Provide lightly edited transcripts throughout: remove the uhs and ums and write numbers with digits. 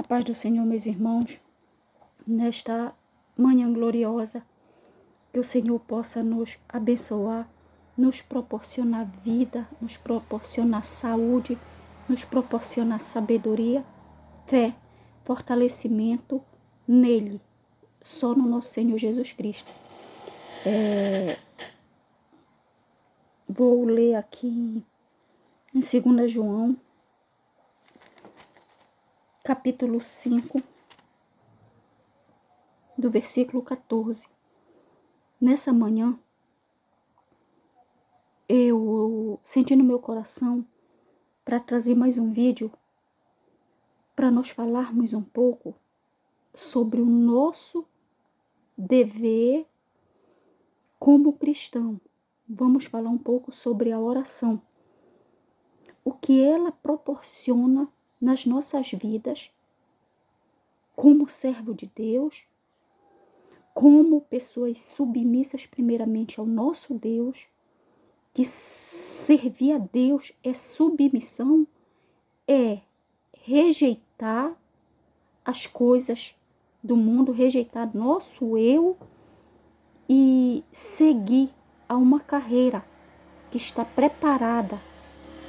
Paz do Senhor, meus irmãos, nesta manhã gloriosa, que o Senhor possa nos abençoar, nos proporcionar vida, nos proporcionar saúde, nos proporcionar sabedoria, fé, fortalecimento nele, só no nosso Senhor Jesus Cristo. Vou ler aqui em 2 João, capítulo 5, do versículo 14. Nessa manhã, eu senti no meu coração para trazer mais um vídeo para nós falarmos um pouco sobre o nosso dever como cristão. Vamos falar um pouco sobre a oração. O que ela proporciona nas nossas vidas como servo de Deus, como pessoas submissas primeiramente ao nosso Deus, que servir a Deus é submissão, é rejeitar as coisas do mundo, rejeitar nosso eu e seguir a uma carreira que está preparada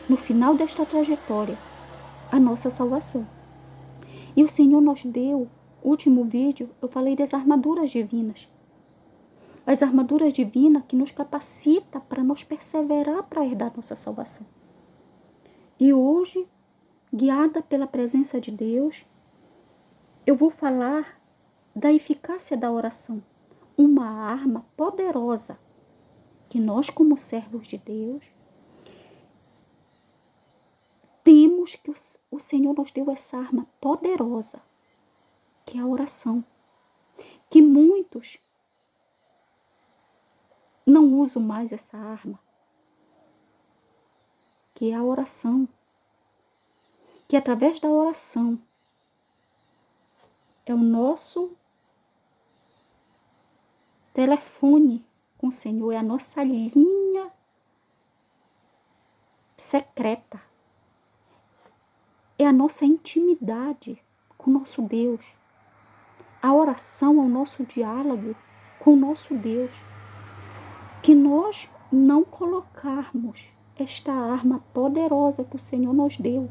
no final desta trajetória, a nossa salvação. E o Senhor nos deu, último vídeo, eu falei das armaduras divinas. As armaduras divinas que nos capacita para nós perseverar para herdar nossa salvação. E hoje, guiada pela presença de Deus, eu vou falar da eficácia da oração. Uma arma poderosa que nós, como servos de Deus, temos que o Senhor nos deu essa arma poderosa, que é a oração. Que muitos não usam mais essa arma, que é a oração. Que através da oração é o nosso telefone com o Senhor, é a nossa linha secreta. É a nossa intimidade com o nosso Deus. A oração é o nosso diálogo com o nosso Deus. Que nós não colocarmos esta arma poderosa que o Senhor nos deu.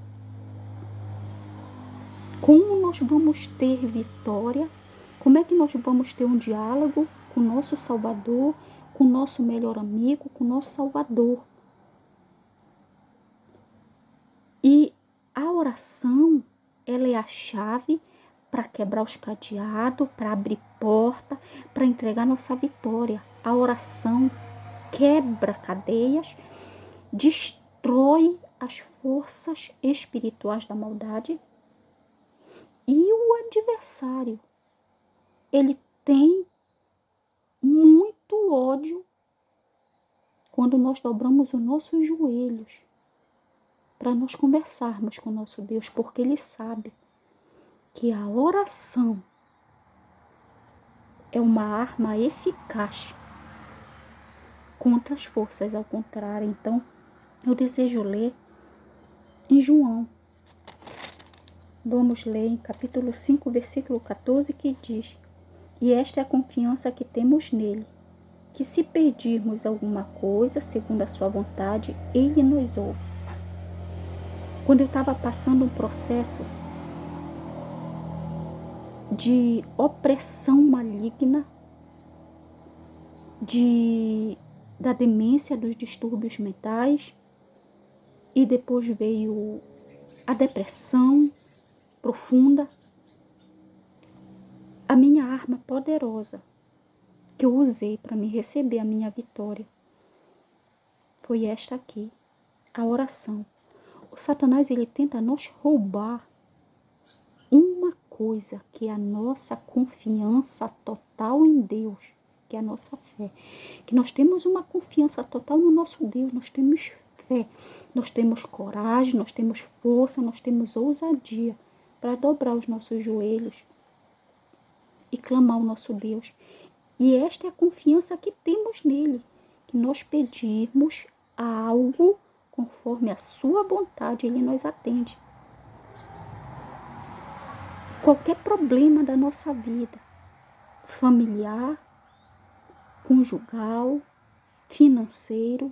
Como nós vamos ter vitória? Como é que nós vamos ter um diálogo com o nosso Salvador, com o nosso melhor amigo, com o nosso Salvador? E a oração, ela é a chave para quebrar os cadeados, para abrir porta, para entregar nossa vitória. A oração quebra cadeias, destrói as forças espirituais da maldade. E o adversário, ele tem muito ódio quando nós dobramos os nossos joelhos para nós conversarmos com o nosso Deus, porque ele sabe que a oração é uma arma eficaz contra as forças ao contrário. Então, eu desejo ler em João. Vamos ler em capítulo 5, versículo 14, que diz: E esta é a confiança que temos nele, que se pedirmos alguma coisa segundo a sua vontade, ele nos ouve. Quando eu estava passando um processo de opressão maligna, da demência, dos distúrbios mentais, e depois veio a depressão profunda, a minha arma poderosa que eu usei para me receber a minha vitória foi esta aqui, a oração. O Satanás, ele tenta nos roubar uma coisa, que é a nossa confiança total em Deus, que é a nossa fé. Que nós temos uma confiança total no nosso Deus, nós temos fé, nós temos coragem, nós temos força, nós temos ousadia para dobrar os nossos joelhos e clamar ao nosso Deus. E esta é a confiança que temos nele, que nós pedirmos algo conforme a sua vontade, ele nos atende. qualquer problema da nossa vida, familiar, conjugal, financeiro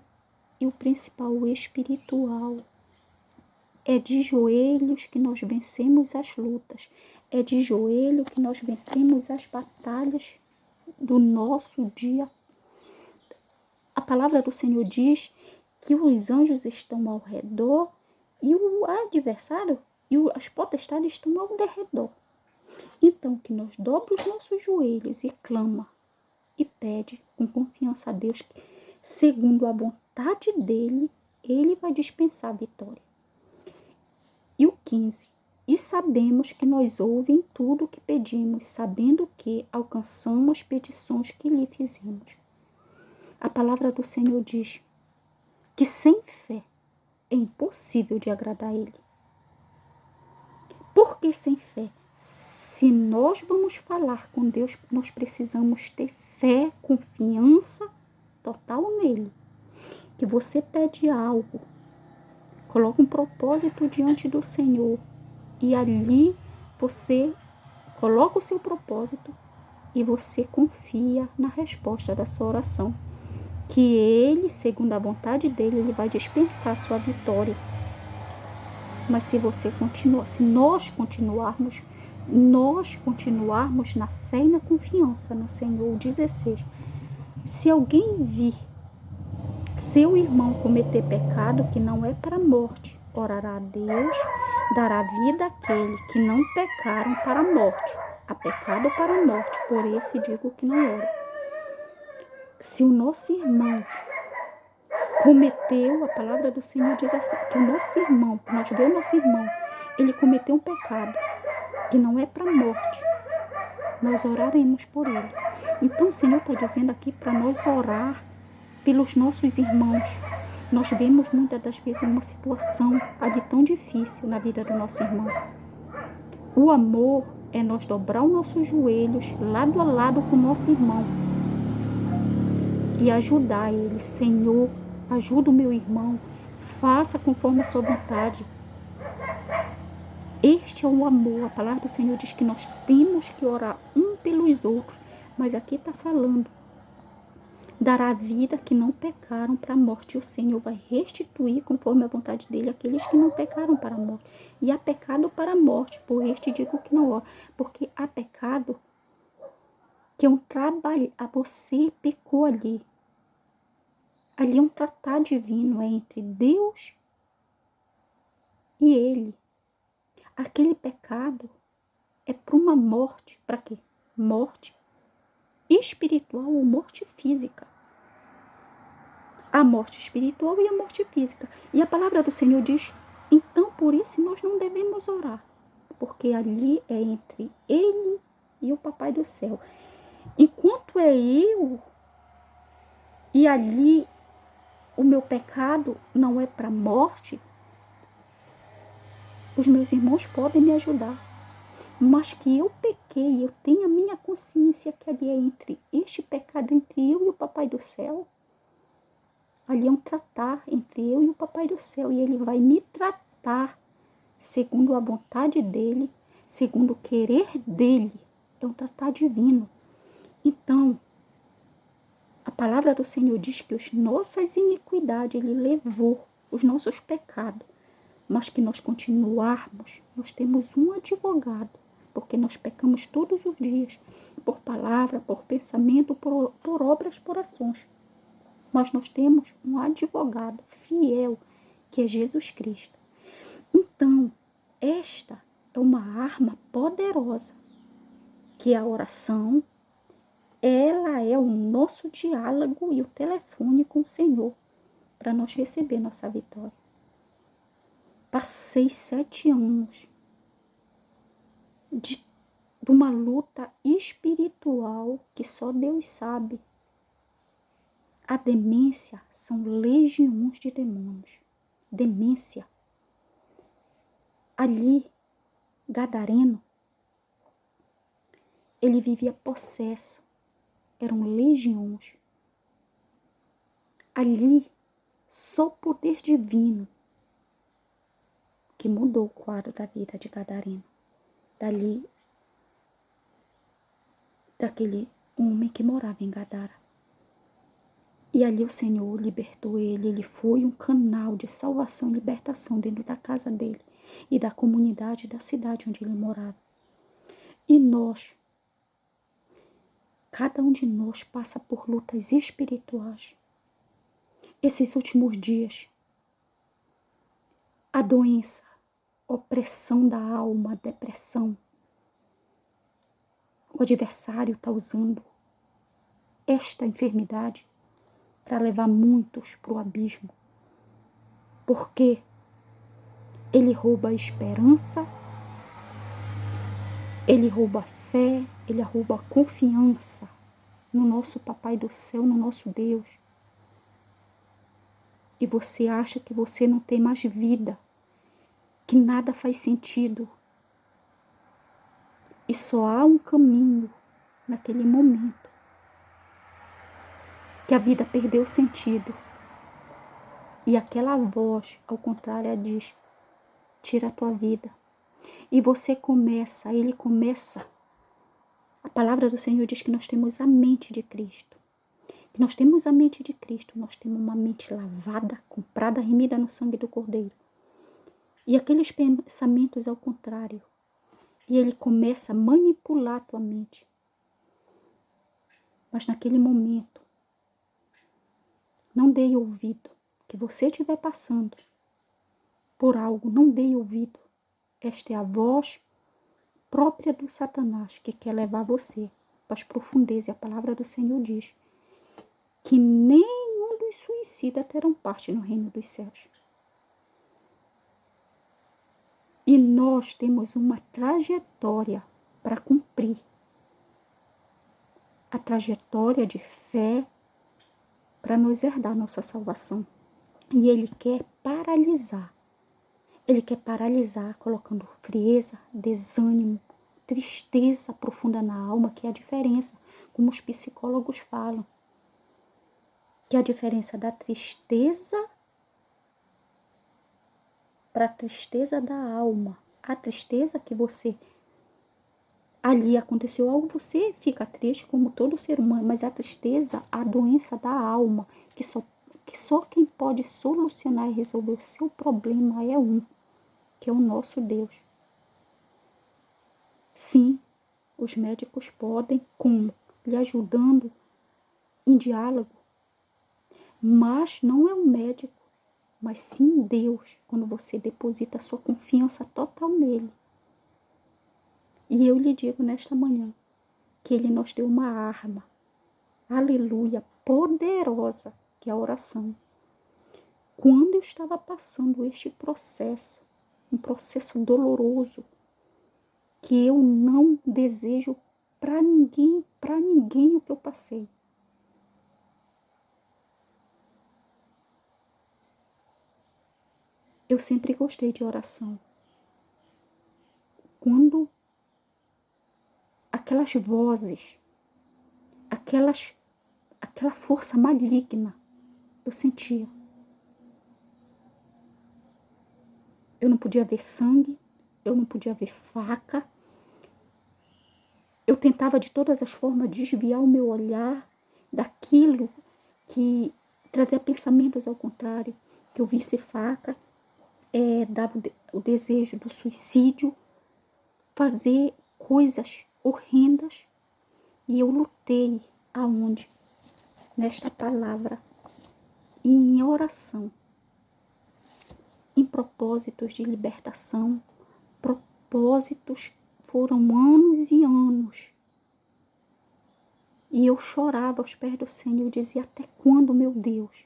e o principal, o espiritual. É de joelhos que nós vencemos as lutas. É de joelho que nós vencemos as batalhas do nosso dia. A palavra do Senhor diz que os anjos estão ao redor e o adversário e as potestades estão ao derredor. Então, que nós dobra os nossos joelhos e clama e pede com confiança a Deus que, segundo a vontade dele, ele vai dispensar a vitória. E o 15. E sabemos que nós ouvem tudo o que pedimos, sabendo que alcançamos as petições que lhe fizemos. A palavra do Senhor diz que sem fé é impossível de agradar a Ele. Por que sem fé? Se nós vamos falar com Deus, nós precisamos ter fé, confiança total nele. Que você pede algo, coloca um propósito diante do Senhor e ali você coloca o seu propósito e você confia na resposta da sua oração. Que ele, segundo a vontade dele, ele vai dispensar a sua vitória. Mas se você continuar, se nós continuarmos na fé e na confiança no Senhor, 16. Se alguém vir seu irmão cometer pecado que não é para a morte, orará a Deus, dará vida àquele que não pecaram para a morte. Há pecado para a morte, por esse digo que não ora. Se o nosso irmão cometeu, a palavra do Senhor diz assim, que o nosso irmão, nós vemos o nosso irmão, ele cometeu um pecado que não é para a morte, nós oraremos por ele. Então o Senhor está dizendo aqui para nós orar pelos nossos irmãos. Nós vemos muitas das vezes uma situação ali tão difícil na vida do nosso irmão. O amor é nós dobrar os nossos joelhos lado a lado com o nosso irmão e ajudar ele. Senhor, ajuda o meu irmão, faça conforme a sua vontade. Este é o amor. A palavra do Senhor diz que nós temos que orar um pelos outros, mas aqui está falando, dará vida que não pecaram para a morte. O Senhor vai restituir, conforme a vontade dele, aqueles que não pecaram para a morte. E há pecado para a morte, por este digo que não ora. Porque há pecado que é um trabalho, a você pecou ali. Ali é um tratar divino, é entre Deus e ele. Aquele pecado é para uma morte. Para quê? Morte espiritual ou morte física. A morte espiritual e a morte física. E a palavra do Senhor diz, então por isso nós não devemos orar, porque ali é entre ele e o Papai do céu. Enquanto é eu e ali o meu pecado não é para a morte, os meus irmãos podem me ajudar. Mas que eu pequei, eu tenho a minha consciência que ali é entre este pecado entre eu e o Papai do céu. Ali é um tratar entre eu e o Papai do céu. E ele vai me tratar segundo a vontade dele, segundo o querer dele. É um tratar divino. Então, a palavra do Senhor diz que as nossas iniquidades ele levou, os nossos pecados. Mas que nós continuarmos, nós temos um advogado, porque nós pecamos todos os dias, por palavra, por pensamento, por obras, por ações. Mas nós temos um advogado fiel, que é Jesus Cristo. Então, esta é uma arma poderosa, que a oração, ela é o nosso diálogo e o telefone com o Senhor, para nós receber nossa vitória. Passei 7 anos de uma luta espiritual que só Deus sabe. A demência são legiões de demônios. Demência. Ali, Gadareno, ele vivia possesso. Eram legiões. Ali, só o poder divino que mudou o quadro da vida de Gadareno. Dali, daquele homem que morava em Gadara. E ali o Senhor libertou ele. Ele foi um canal de salvação e libertação dentro da casa dele e da comunidade da cidade onde ele morava. E nós, cada um de nós passa por lutas espirituais. Esses últimos dias, a doença, opressão da alma, depressão. O adversário está usando esta enfermidade para levar muitos para o abismo. Porque ele rouba a esperança, ele rouba a fé, ele rouba a confiança no nosso Papai do Céu, no nosso Deus. E você acha que você não tem mais vida, que nada faz sentido. E só há um caminho naquele momento, que a vida perdeu sentido. E aquela voz, ao contrário, diz, tira a tua vida. E você começa, ele começa. A palavra do Senhor diz que nós temos a mente de Cristo. Que nós temos a mente de Cristo, nós temos uma mente lavada, comprada, remida no sangue do Cordeiro. E aqueles pensamentos ao contrário. E ele começa a manipular a tua mente. Mas naquele momento, não dê ouvido. Que você estiver passando por algo, não dê ouvido. Esta é a voz própria do Satanás, que quer levar você para as profundezas. E a palavra do Senhor diz que nenhum dos suicidas terão parte no reino dos céus. E nós temos uma trajetória para cumprir. A trajetória de fé para nos herdar nossa salvação. E ele quer paralisar. Ele quer paralisar colocando frieza, desânimo, tristeza profunda na alma, que é a diferença, como os psicólogos falam. Que é a diferença da tristeza para a tristeza da alma. A tristeza que você... Ali aconteceu algo, você fica triste como todo ser humano, mas a tristeza, a doença da alma, que só quem pode solucionar e resolver o seu problema é um, que é o nosso Deus. Sim, os médicos podem, como? Lhe ajudando em diálogo, mas não é o médico, mas sim Deus, quando você deposita a sua confiança total nele. E eu lhe digo nesta manhã, que ele nos deu uma arma, aleluia, poderosa, que é a oração. Quando eu estava passando este processo, um processo doloroso, que eu não desejo para ninguém o que eu passei. Eu sempre gostei de oração. Quando aquelas vozes, aquela força maligna, eu sentia. Eu não podia ver sangue, eu não podia ver faca. Eu tentava de todas as formas desviar o meu olhar daquilo que trazia pensamentos ao contrário, que eu visse faca, dava o desejo do suicídio, fazer coisas horrendas. E eu lutei aonde? Nesta palavra, em oração, em propósitos de libertação, propósitos, foram anos e anos. E eu chorava aos pés do Senhor, eu dizia, até quando, meu Deus?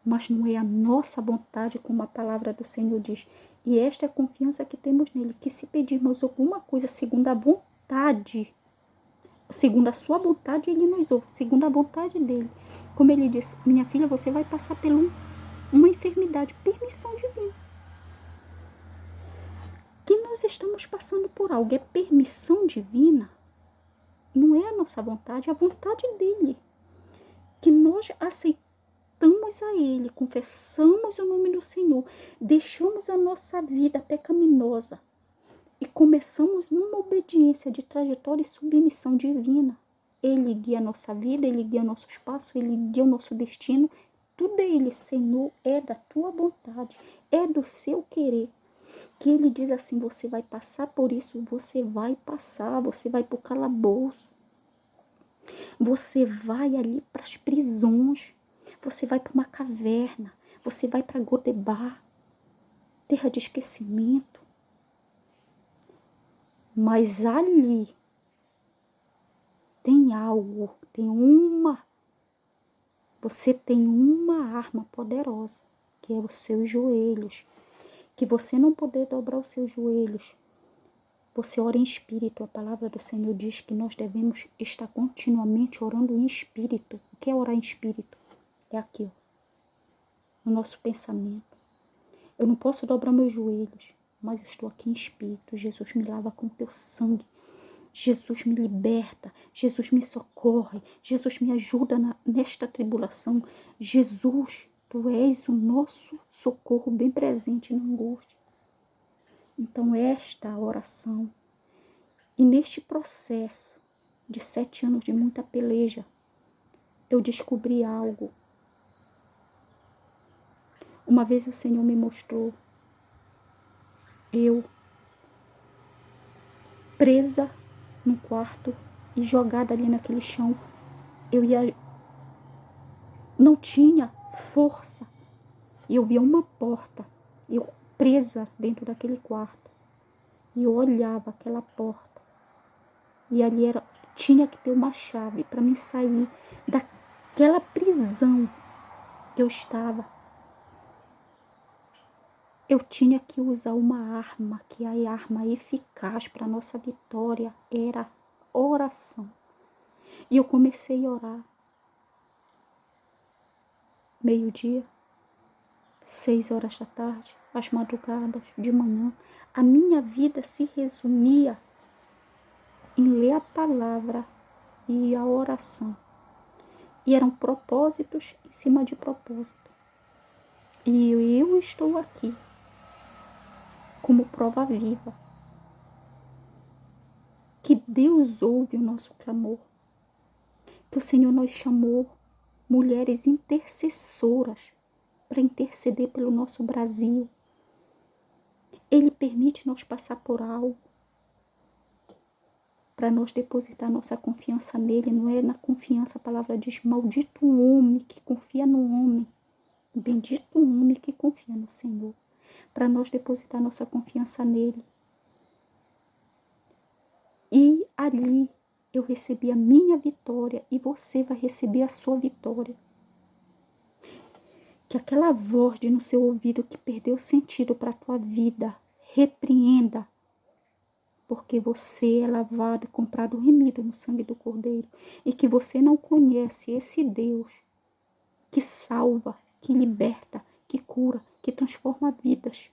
Mas não é a nossa vontade, como a palavra do Senhor diz. E esta é a confiança que temos nele, que se pedirmos alguma coisa segundo a vontade, segundo a sua vontade, ele nos ouve, segundo a vontade dele. Como ele disse, minha filha, você vai passar por uma enfermidade, permissão divina. Que nós estamos passando por algo, é permissão divina. Não é a nossa vontade, é a vontade dele. Que nós aceitamos a ele, confessamos o nome do Senhor, deixamos a nossa vida pecaminosa, e começamos numa obediência de trajetória e submissão divina. Ele guia a nossa vida, Ele guia nossos passos, Ele guia o nosso destino. Tudo é Ele, Senhor, é da tua vontade, é do seu querer. Que Ele diz assim, você vai passar por isso, você vai passar, você vai para o calabouço, você vai ali para as prisões, você vai para uma caverna, você vai para Godebar, terra de esquecimento. Mas ali tem algo, você tem uma arma poderosa, que é os seus joelhos. Que você não poder dobrar os seus joelhos, você ora em espírito. A palavra do Senhor diz que nós devemos estar continuamente orando em espírito. O que é orar em espírito? É aqui, ó, no nosso pensamento. Eu não posso dobrar meus joelhos, mas estou aqui em espírito. Jesus me lava com teu sangue. Jesus me liberta, Jesus me socorre, Jesus me ajuda nesta tribulação. Jesus, tu és o nosso socorro bem presente na angústia. Então esta oração, e neste processo de 7 anos de muita peleja, eu descobri algo. Uma vez o Senhor me mostrou, eu presa no quarto e jogada ali naquele chão, não tinha força. E eu via uma porta, eu presa dentro daquele quarto. E eu olhava aquela porta. E ali tinha que ter uma chave para me sair daquela prisão que eu estava. Eu tinha que usar uma arma, que a arma eficaz para a nossa vitória era oração. E eu comecei a orar. 12h, 6h da tarde, às madrugadas, de manhã. A minha vida se resumia em ler a palavra e a oração. E eram propósitos em cima de propósito. E eu estou aqui como prova viva que Deus ouve o nosso clamor, que o Senhor nos chamou mulheres intercessoras para interceder pelo nosso Brasil. Ele permite nós passar por algo para nós depositar nossa confiança nele. Não é na confiança, a palavra diz, maldito o homem que confia no homem, bendito o homem que confia no Senhor. Para nós depositar nossa confiança nele. E ali eu recebi a minha vitória e você vai receber a sua vitória. Que aquela voz no seu ouvido que perdeu sentido para a tua vida, repreenda. Porque você é lavado e comprado remido no sangue do Cordeiro. E que você não conhece esse Deus que salva, que liberta, que cura, que transforma vidas.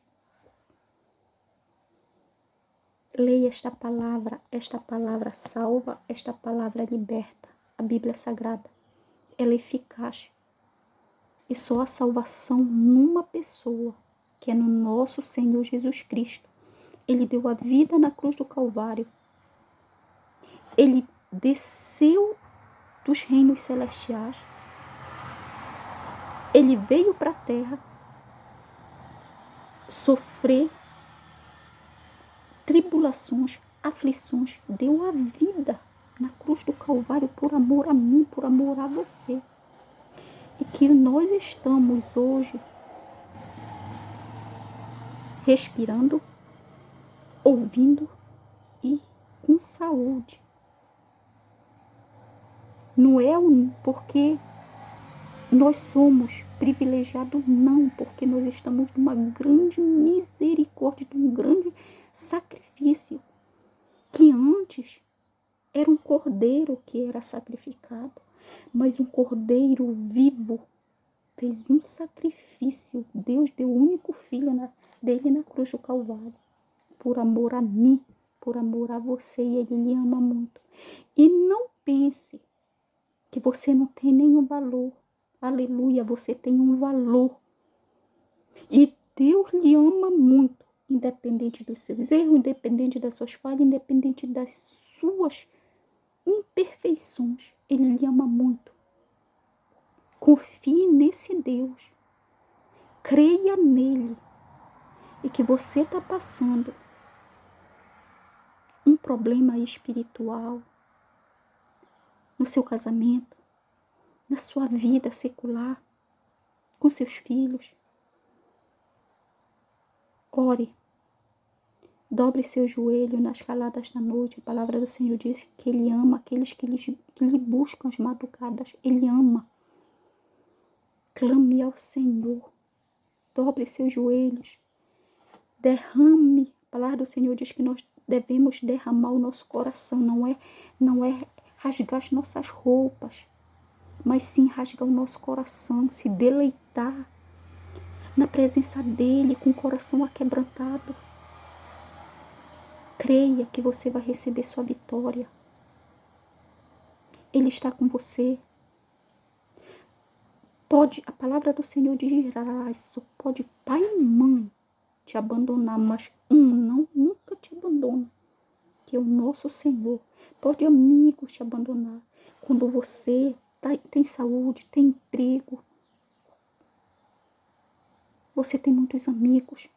Leia esta palavra salva, esta palavra liberta. A Bíblia Sagrada, ela é eficaz. E só a salvação numa pessoa, que é no nosso Senhor Jesus Cristo. Ele deu a vida na cruz do Calvário. Ele desceu dos reinos celestiais. Ele veio para a terra sofrer tribulações, aflições, deu a vida na cruz do Calvário por amor a mim, por amor a você. E que nós estamos hoje respirando, ouvindo e com saúde. Não é porque nós somos privilegiados, não, porque nós estamos numa grande misericórdia, de um grande sacrifício, que antes era um cordeiro que era sacrificado, mas um cordeiro vivo fez um sacrifício. Deus deu o único filho dele na cruz do Calvário, por amor a mim, por amor a você, e ele lhe ama muito. E não pense que você não tem nenhum valor. Aleluia, você tem um valor. E Deus lhe ama muito. E independente dos seus erros, independente das suas falhas, independente das suas imperfeições. Ele lhe ama muito. Confie nesse Deus. Creia nele. E que você está passando um problema espiritual no seu casamento, na sua vida secular, com seus filhos. Ore. Dobre seu joelho nas caladas da noite. A palavra do Senhor diz que Ele ama aqueles que lhe buscam as madrugadas. Ele ama. Clame ao Senhor. Dobre seus joelhos. Derrame. A palavra do Senhor diz que nós devemos derramar o nosso coração. Não é rasgar as nossas roupas, mas sim rasgar o nosso coração. Se deleitar na presença dEle com o coração aquebrantado. Creia que você vai receber sua vitória. Ele está com você. A palavra do Senhor diz, só pode pai e mãe te abandonar, mas nunca te abandona, que é o nosso Senhor. Pode amigos te abandonar. Quando você tem saúde, tem emprego, você tem muitos amigos.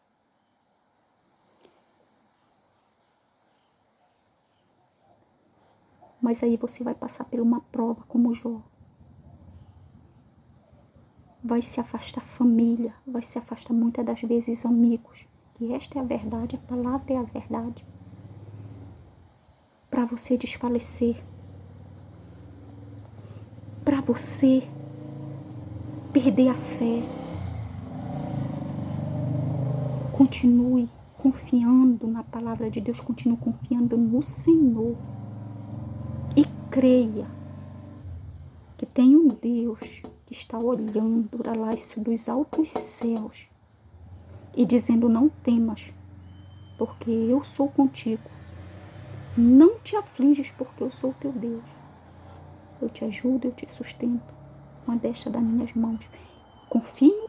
Mas aí você vai passar por uma prova como Jó. Vai se afastar família, vai se afastar muitas das vezes amigos. Que esta é a verdade, a palavra é a verdade. Para você desfalecer. Para você perder a fé. Continue confiando na palavra de Deus, continue confiando no Senhor. E creia que tem um Deus que está olhando lá dos altos céus e dizendo: não temas, porque eu sou contigo. Não te afliges, porque eu sou o teu Deus. Eu te ajudo, eu te sustento com a destra das minhas mãos. Confie em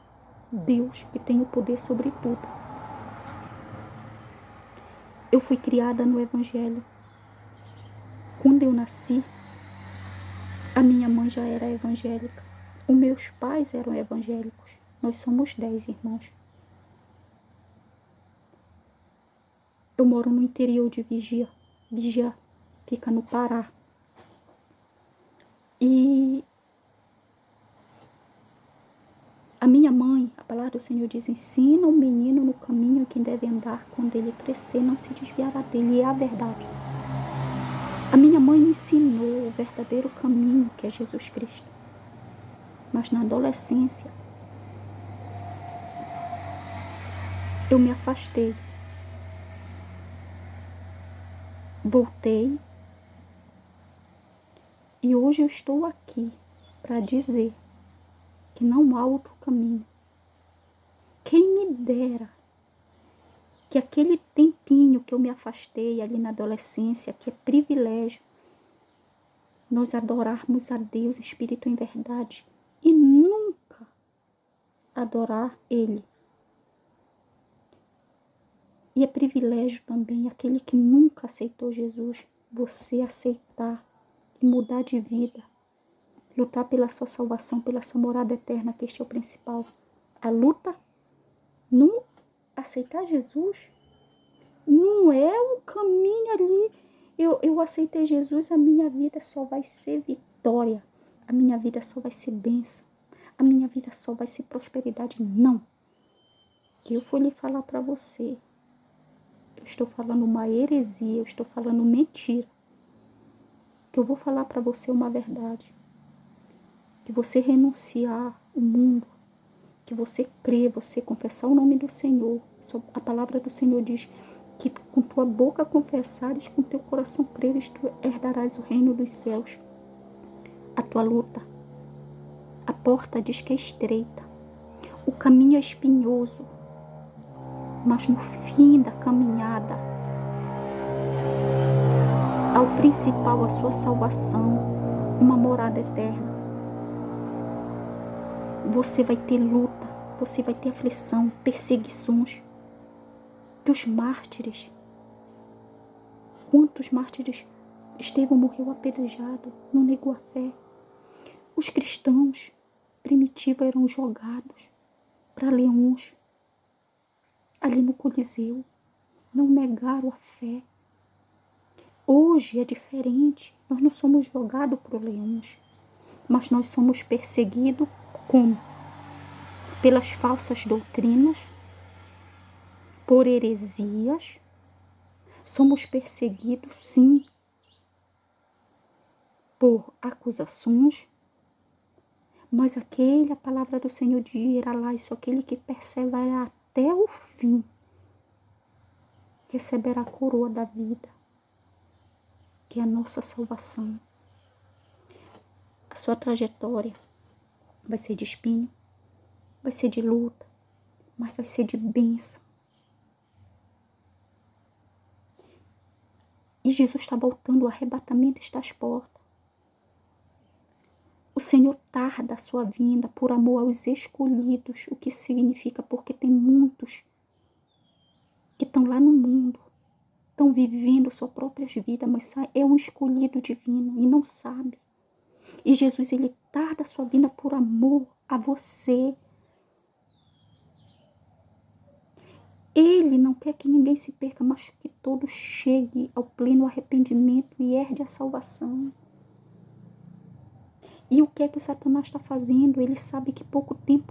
Deus que tem o poder sobre tudo. Eu fui criada no Evangelho. Quando eu nasci, a minha mãe já era evangélica. Os meus pais eram evangélicos. Nós somos 10 irmãos. Eu moro no interior de Vigia. Vigia fica no Pará. E a minha mãe, a palavra do Senhor diz: ensina o menino no caminho em que deve andar. Quando ele crescer, não se desviará dele. E é a verdade. A minha mãe me ensinou o verdadeiro caminho, que é Jesus Cristo. Mas na adolescência, eu me afastei. Voltei. E hoje eu estou aqui para dizer que não há outro caminho. Quem me dera que aquele tempinho que eu me afastei ali na adolescência, que é privilégio, nós adorarmos a Deus, Espírito em verdade, e nunca adorar Ele. E é privilégio também aquele que nunca aceitou Jesus, você aceitar e mudar de vida, lutar pela sua salvação, pela sua morada eterna, que este é o principal. A luta não aceitar Jesus não é um caminho ali. Eu aceitei Jesus, a minha vida só vai ser vitória, a minha vida só vai ser bênção, a minha vida só vai ser prosperidade. Não. Eu fui lhe falar para você. Eu estou falando uma heresia, eu estou falando mentira. Que eu vou falar para você uma verdade. Que você renunciar o mundo, que você crer, você confessar o nome do Senhor. A palavra do Senhor diz que com tua boca confessares, com teu coração creres, tu herdarás o reino dos céus. A tua luta, a porta diz que é estreita, o caminho é espinhoso, mas no fim da caminhada, ao principal, a sua salvação, uma morada eterna. Você vai ter luta, você vai ter aflição, perseguições. dos mártires. Quantos mártires? Estevão morreu apedrejado, não negou a fé. Os cristãos primitivos eram jogados para leões ali no Coliseu, não negaram a fé. Hoje é diferente, nós não somos jogados para leões, mas nós somos perseguidos como? Pelas falsas doutrinas, por heresias, somos perseguidos sim por acusações, mas a palavra do Senhor dirá lá, isso aquele que persevera até o fim, receberá a coroa da vida, que é a nossa salvação. A sua trajetória vai ser de espinho, vai ser de luta, mas vai ser de bênção. E Jesus está voltando, o arrebatamento está às portas. O Senhor tarda a sua vinda por amor aos escolhidos, o que significa porque tem muitos que estão lá no mundo, estão vivendo sua própria vida, mas é um escolhido divino e não sabe. E Jesus, ele tarda a sua vinda por amor a você. Ele não quer que ninguém se perca, mas que todos cheguem ao pleno arrependimento e herde a salvação. E o que é que o Satanás está fazendo? Ele sabe que pouco tempo